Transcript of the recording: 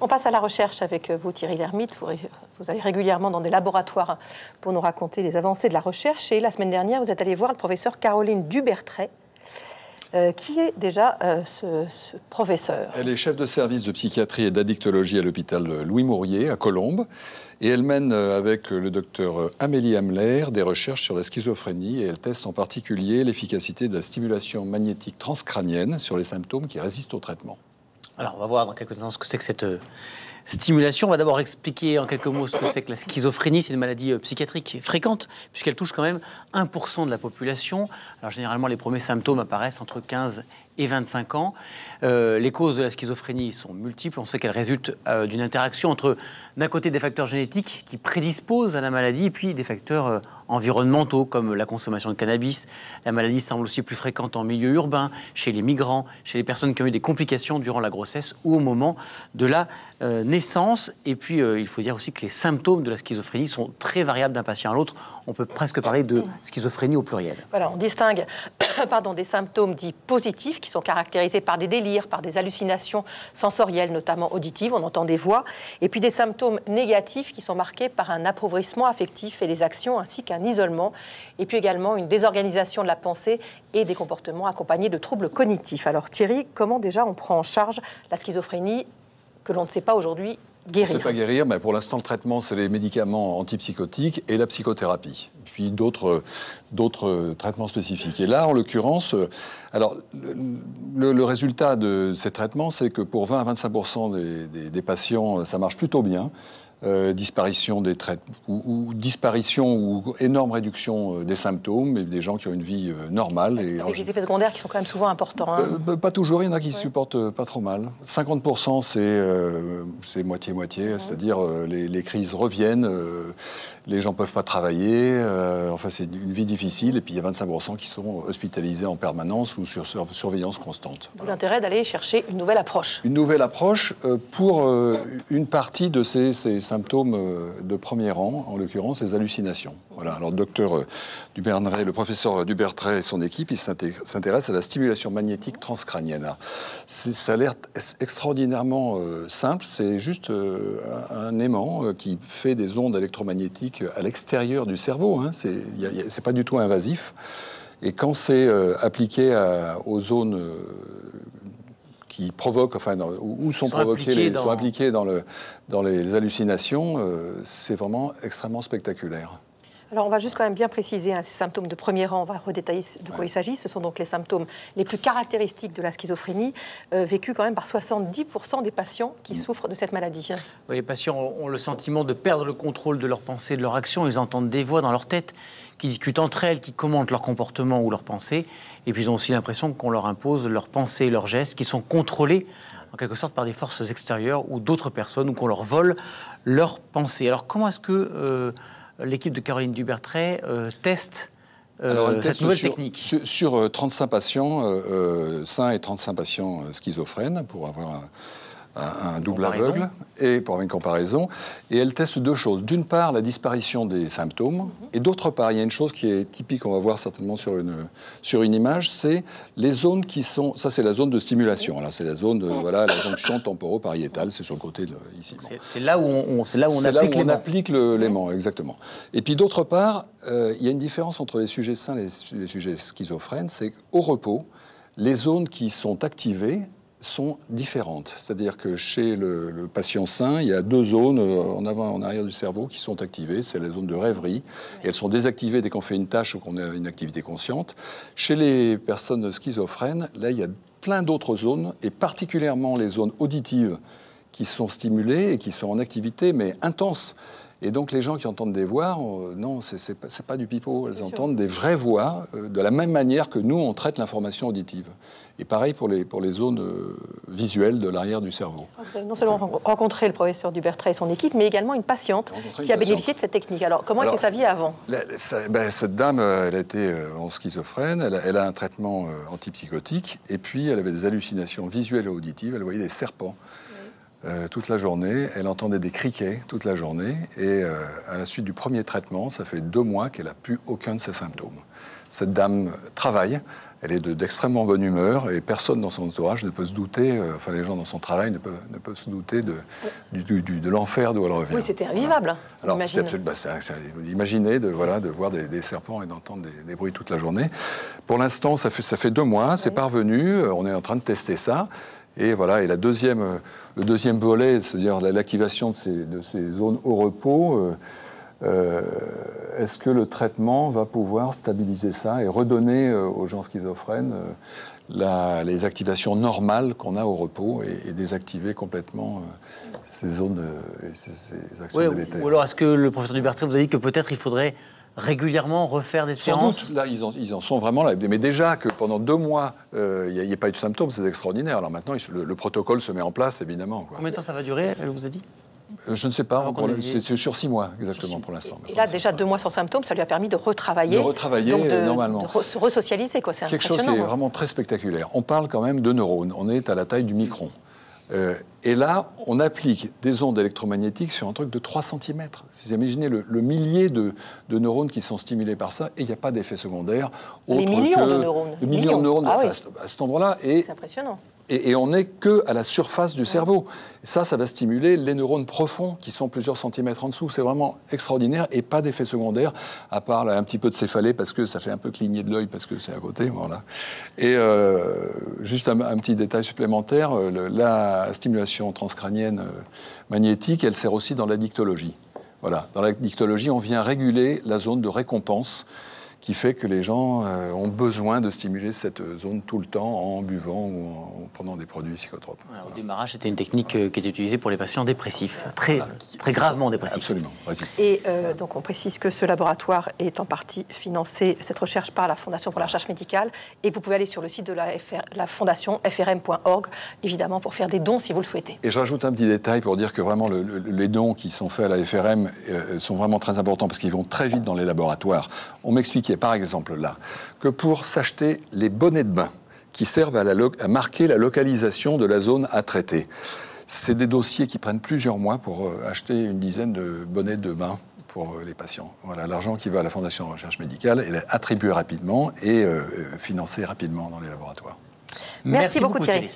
On passe à la recherche avec vous, Thierry Lhermitte. Vous allez régulièrement dans des laboratoires pour nous raconter les avancées de la recherche. Et la semaine dernière, vous êtes allé voir le professeur Caroline Dubertret. Qui est déjà ce professeur? Elle est chef de service de psychiatrie et d'addictologie à l'hôpital Louis Mourier à Colombes. Et elle mène avec le docteur Amélie Hamler des recherches sur la schizophrénie. Et elle teste en particulier l'efficacité de la stimulation magnétique transcrânienne sur les symptômes qui résistent au traitement. Alors, on va voir dans quelques instants ce que c'est que cette stimulation. On va d'abord expliquer en quelques mots ce que c'est que la schizophrénie. C'est une maladie psychiatrique fréquente, puisqu'elle touche quand même 1% de la population. Alors, généralement, les premiers symptômes apparaissent entre 15 et 25 ans. Les causes de la schizophrénie sont multiples. On sait qu'elles résultent d'une interaction entre, d'un côté, des facteurs génétiques qui prédisposent à la maladie, et puis des facteurs environnementaux, comme la consommation de cannabis. La maladie semble aussi plus fréquente en milieu urbain, chez les migrants, chez les personnes qui ont eu des complications durant la grossesse ou au moment de la naissance. Et puis, il faut dire aussi que les symptômes de la schizophrénie sont très variables d'un patient à l'autre. On peut presque parler de schizophrénie au pluriel. Voilà, on distingue des symptômes dits positifs, qui sont caractérisés par des délires, par des hallucinations sensorielles, notamment auditives, on entend des voix, et puis des symptômes négatifs qui sont marqués par un appauvrissement affectif et des actions, ainsi qu'un isolement, et puis également une désorganisation de la pensée et des comportements accompagnés de troubles cognitifs. Alors Thierry, comment déjà on prend en charge la schizophrénie que l'on ne sait pas aujourd'hui guérir? On ne sait pas guérir, mais pour l'instant, le traitement, c'est les médicaments antipsychotiques et la psychothérapie. Puis d'autres traitements spécifiques. Et là, en l'occurrence, alors, le résultat de ces traitements, c'est que pour 20 à 25% des patients, ça marche plutôt bien. Disparition des traitements ou disparition ou énorme réduction des symptômes et des gens qui ont une vie normale. Et avec des effets secondaires qui sont quand même souvent importants. Hein. Pas toujours, il y en a qui supportent pas trop mal. 50% c'est moitié-moitié, c'est-à-dire les crises reviennent, les gens peuvent pas travailler, enfin c'est une vie difficile, et puis il y a 25% qui sont hospitalisés en permanence ou sur surveillance constante. D'où l'intérêt d'aller chercher une nouvelle approche. Une nouvelle approche pour une partie de ces symptômes de premier rang, en l'occurrence les hallucinations. Voilà. Alors, le professeur Dubertret et son équipe, ils s'intéressent à la stimulation magnétique transcrânienne. Ça a l'air extraordinairement simple. C'est juste un aimant qui fait des ondes électromagnétiques à l'extérieur du cerveau. Hein. C'est pas du tout invasif. Et quand c'est appliqué aux zones qui provoquent, enfin, où sont impliqués dans les hallucinations, c'est vraiment extrêmement spectaculaire. Alors, on va juste quand même bien préciser ces symptômes de premier rang. On va redétailler de quoi il s'agit. Ce sont donc les symptômes les plus caractéristiques de la schizophrénie, vécus quand même par 70% des patients qui souffrent de cette maladie. Oui, les patients ont le sentiment de perdre le contrôle de leurs pensées, de leurs actions. Ils entendent des voix dans leur tête qui discutent entre elles, qui commentent leur comportement ou leurs pensées. Et puis, ils ont aussi l'impression qu'on leur impose leurs pensées et leurs gestes qui sont contrôlés en quelque sorte par des forces extérieures ou d'autres personnes, ou qu'on leur vole leurs pensées. Alors, comment est-ce que l'équipe de Caroline Dubertret teste cette nouvelle technique? Sur 35 patients sains et 35 patients schizophrènes, pour avoir un double aveugle, et pour avoir une comparaison. Et elle teste deux choses. D'une part, la disparition des symptômes, et d'autre part, il y a une chose qui est typique, on va voir certainement sur une image, c'est les zones qui sont... Ça, c'est la zone de stimulation. Là, c'est la zone, voilà, la jonction temporopariétale, c'est sur le côté ici. C'est là où on applique l'aimant, exactement. Et puis, d'autre part, il y a une différence entre les sujets sains et les sujets schizophrènes, c'est qu'au repos, les zones qui sont activées sont différentes. C'est-à-dire que chez le patient sain, il y a deux zones en avant et en arrière du cerveau qui sont activées. C'est les zones de rêverie. Et elles sont désactivées dès qu'on fait une tâche ou qu'on a une activité consciente. Chez les personnes schizophrènes, là, il y a plein d'autres zones, et particulièrement les zones auditives qui sont stimulées et qui sont en activité, mais intenses. Et donc, les gens qui entendent des voix, non, c'est pas du pipeau. Elles entendent des vraies voix, de la même manière que nous, on traite l'information auditive. Et pareil pour les zones visuelles de l'arrière du cerveau. Vous avez non seulement rencontré le professeur Dubertret et son équipe, mais également une patiente qui a bénéficié de cette technique. Alors, comment était sa vie avant? Cette dame, elle était en schizophrène, elle a un traitement antipsychotique, et puis elle avait des hallucinations visuelles et auditives, elle voyait des serpents. toute la journée. Elle entendait des criquets toute la journée. Et à la suite du premier traitement, ça fait 2 mois qu'elle n'a plus aucun de ces symptômes. Cette dame travaille, elle est d'extrêmement bonne humeur et personne dans son entourage ne peut se douter, enfin les gens dans son travail ne peuvent se douter de l'enfer d'où elle revient. Oui, c'était invivable. Alors, imagine. Imaginez de voir des serpents et d'entendre des bruits toute la journée. Pour l'instant, ça fait 2 mois, c'est parvenu, on est en train de tester ça. Et voilà, et le deuxième volet, c'est-à-dire l'activation de ces zones au repos, est-ce que le traitement va pouvoir stabiliser ça et redonner aux gens schizophrènes les activations normales qu'on a au repos et désactiver complètement ces zones et ces actions délétères. Ou alors est-ce que le professeur Dubertret vous a dit que peut-être il faudrait régulièrement refaire des séances? Sans doute, là, ils en sont vraiment là. Mais déjà que pendant 2 mois, il n'y ait pas eu de symptômes, c'est extraordinaire. Alors maintenant, le protocole se met en place, évidemment. Combien de temps ça va durer, elle vous a dit? Je ne sais pas, c'est sur 6 mois exactement pour l'instant. Et là, déjà 2 mois sans symptômes, ça lui a permis de retravailler. Normalement. De se resocialiser, quoi. C'est quelque chose qui est vraiment très spectaculaire. On parle quand même de neurones, on est à la taille du micron. Et là, on applique des ondes électromagnétiques sur un truc de 3 cm. Vous imaginez le millier de neurones qui sont stimulés par ça, et il n'y a pas d'effet secondaire. Des millions de neurones. Des millions de neurones à cet endroit-là. C'est impressionnant. Et on n'est qu'à la surface du cerveau. Et ça va stimuler les neurones profonds qui sont plusieurs centimètres en dessous. C'est vraiment extraordinaire et pas d'effet secondaire, à part là, un petit peu de céphalée parce que ça fait un peu cligner de l'œil parce que c'est à côté. Voilà. Et juste un petit détail supplémentaire, la stimulation transcrânienne magnétique, elle sert aussi dans la dictologie. Voilà. Dans la dictologie, on vient réguler la zone de récompense qui fait que les gens ont besoin de stimuler cette zone tout le temps en buvant ou en prenant des produits psychotropes. Voilà, au démarrage, c'était une technique qui était utilisée pour les patients dépressifs, très gravement dépressifs. Absolument, résistants. Et donc on précise que ce laboratoire est en partie financé, cette recherche, par la Fondation pour la recherche médicale. Et vous pouvez aller sur le site de la fondation frm.org, évidemment, pour faire des dons si vous le souhaitez. Et je rajoute un petit détail pour dire que vraiment les dons qui sont faits à la FRM sont vraiment très importants parce qu'ils vont très vite dans les laboratoires. On m'expliquait par exemple là que pour s'acheter les bonnets de bain qui servent à marquer la localisation de la zone à traiter, c'est des dossiers qui prennent plusieurs mois pour acheter une dizaine de bonnets de bain pour les patients. Voilà, l'argent qui va à la Fondation de recherche médicale, il est attribué rapidement et financé rapidement dans les laboratoires. Merci beaucoup Thierry.